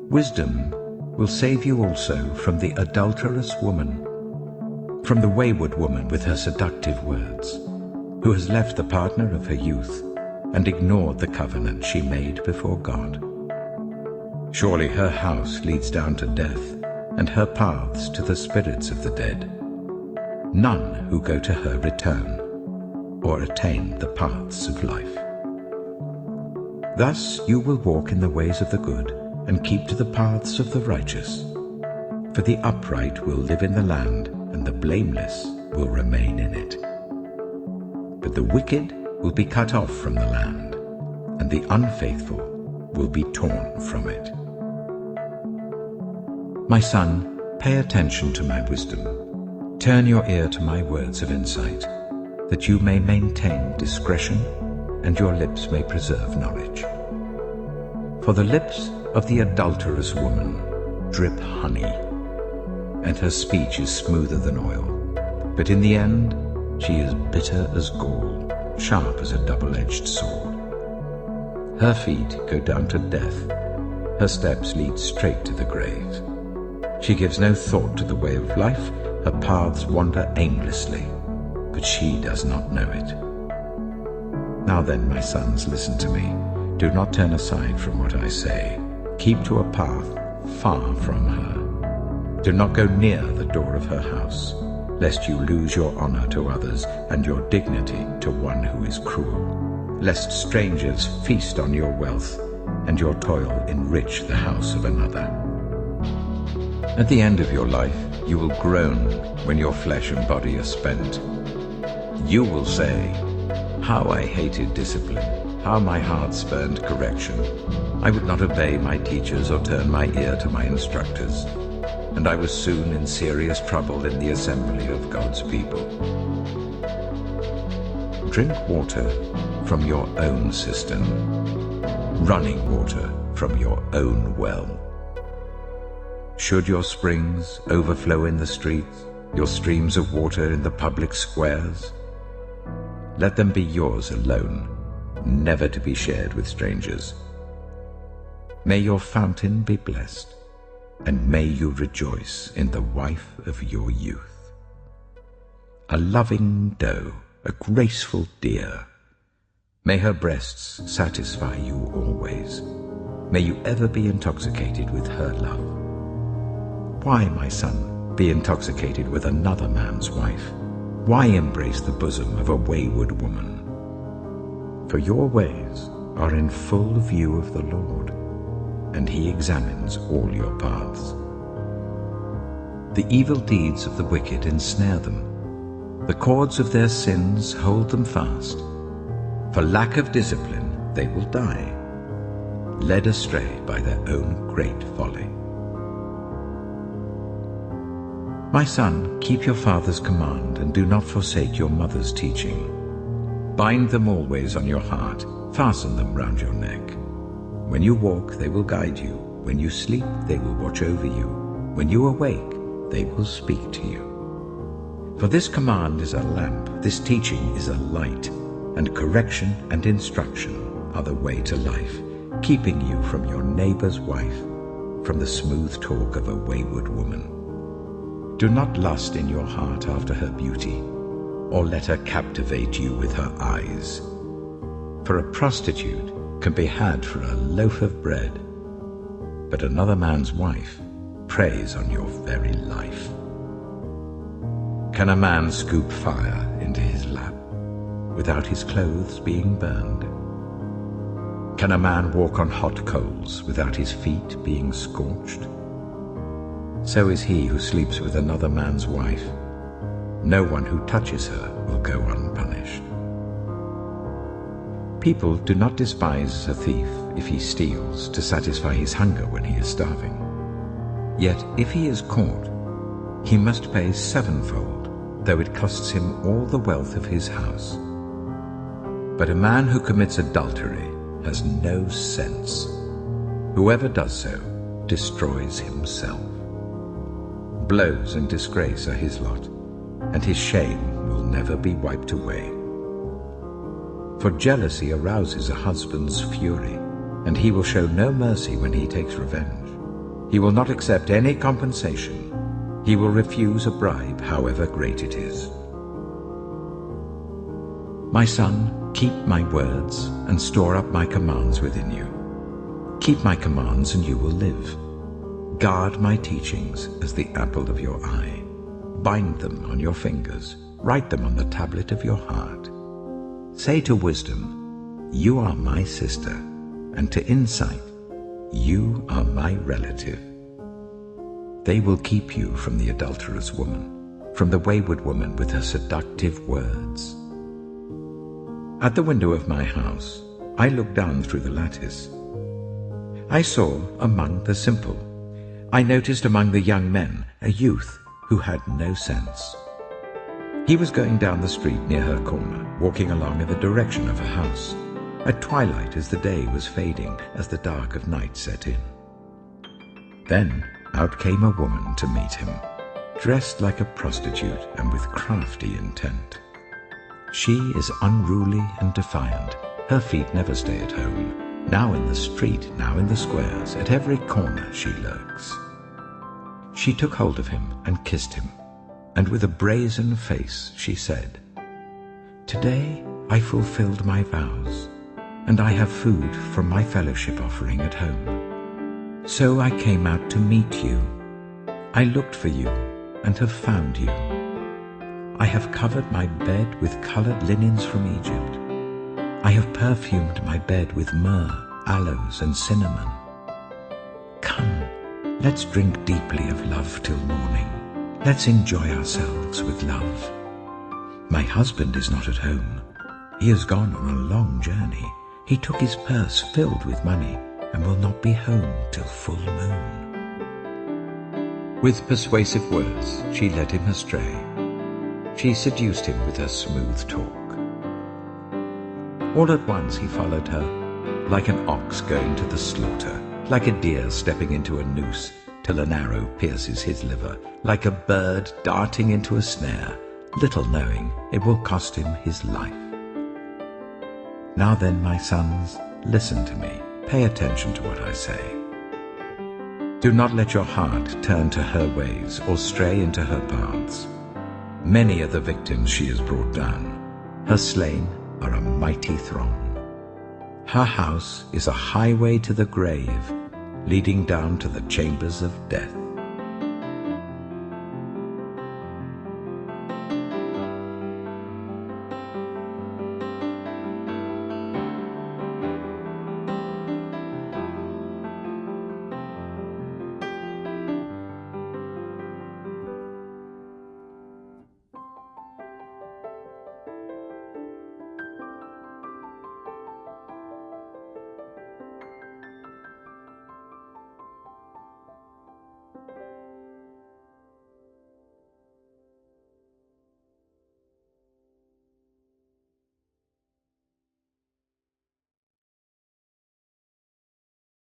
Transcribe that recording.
Wisdom will save you also from the adulterous woman, from the wayward woman with her seductive words, who has left the partner of her youth and ignored the covenant she made before God. Surely her house leads down to death, and her paths to the spirits of the dead. None who go to her return, or attain the paths of life. Thus you will walk in the ways of the good, and keep to the paths of the righteous. For the upright will live in the land, and the blameless will remain in it. But the wicked will be cut off from the land, and the unfaithful will be torn from it. My son, pay attention to my wisdom. Turn your ear to my words of insight, that you may maintain discretion, and your lips may preserve knowledge. For the lips of the adulterous woman drip honey, and her speech is smoother than oil. But in the end she is bitter as gall, sharp as a double-edged sword. Her feet go down to death, her steps lead straight to the grave. She gives no thought to the way of life, her paths wander aimlessly, but she does not know it. Now then, my sons, listen to me. Do not turn aside from what I say. Keep to a path far from her. Do not go near the door of her house, lest you lose your honor to others and your dignity to one who is cruel, lest strangers feast on your wealth and your toil enrich the house of another. At the end of your life, you will groan when your flesh and body are spent. You will say, "How I hated discipline, how my heart spurned correction. I would not obey my teachers or turn my ear to my instructors, and I was soon in serious trouble in the assembly of God's people." Drink water from your own cistern, running water from your own well. Should your springs overflow in the streets, your streams of water in the public squares, let them be yours alone, never to be shared with strangers. May your fountain be blessed, and may you rejoice in the wife of your youth. A loving doe, a graceful deer, may her breasts satisfy you always. May you ever be intoxicated with her love. Why, my son, be intoxicated with another man's wife? Why embrace the bosom of a wayward woman? For your ways are in full view of the Lord, and he examines all your paths. The evil deeds of the wicked ensnare them. The cords of their sins hold them fast. For lack of discipline they will die, led astray by their own great folly. My son, keep your father's command, and do not forsake your mother's teaching. Bind them always on your heart, fasten them round your neck. When you walk, they will guide you. When you sleep, they will watch over you. When you awake, they will speak to you. For this command is a lamp, this teaching is a light, and correction and instruction are the way to life, keeping you from your neighbor's wife, from the smooth talk of a wayward woman. Do not lust in your heart after her beauty, or let her captivate you with her eyes. For a prostitute can be had for a loaf of bread, but another man's wife preys on your very life. Can a man scoop fire into his lap without his clothes being burned? Can a man walk on hot coals without his feet being scorched? So is he who sleeps with another man's wife. No one who touches her will go unpunished. People do not despise a thief if he steals to satisfy his hunger when he is starving. Yet if he is caught, he must pay sevenfold, though it costs him all the wealth of his house. But a man who commits adultery has no sense. Whoever does so destroys himself. Blows and disgrace are his lot, and his shame will never be wiped away. For jealousy arouses a husband's fury, and he will show no mercy when he takes revenge. He will not accept any compensation. He will refuse a bribe, however great it is. My son, keep my words and store up my commands within you. Keep my commands and you will live. Guard my teachings as the apple of your eye. Bind them on your fingers. Write them on the tablet of your heart. Say to wisdom, you are my sister, and to insight, you are my relative. They will keep you from the adulterous woman, from the wayward woman with her seductive words. At the window of my house, I looked down through the lattice. I saw among the simple, I noticed among the young men a youth who had no sense. He was going down the street near her corner, walking along in the direction of her house, at twilight as the day was fading, as the dark of night set in. Then out came a woman to meet him, dressed like a prostitute and with crafty intent. She is unruly and defiant. Her feet never stay at home. Now in the street, now in the squares, at every corner she lurks. She took hold of him and kissed him, and with a brazen face she said, "Today I fulfilled my vows, and I have food from my fellowship offering at home. So I came out to meet you. I looked for you and have found you. I have covered my bed with colored linens from Egypt. I have perfumed my bed with myrrh, aloes, and cinnamon. Come, let's drink deeply of love till morning. Let's enjoy ourselves with love. My husband is not at home. He has gone on a long journey. He took his purse filled with money and will not be home till full moon." With persuasive words, she led him astray. She seduced him with her smooth talk. All at once he followed her, like an ox going to the slaughter, like a deer stepping into a noose till an arrow pierces his liver, like a bird darting into a snare, little knowing it will cost him his life. Now then, my sons, listen to me. Pay attention to what I say. Do not let your heart turn to her ways or stray into her paths. Many are the victims she has brought down. Her slain are a mighty throng. Her house is a highway to the grave, leading down to the chambers of death.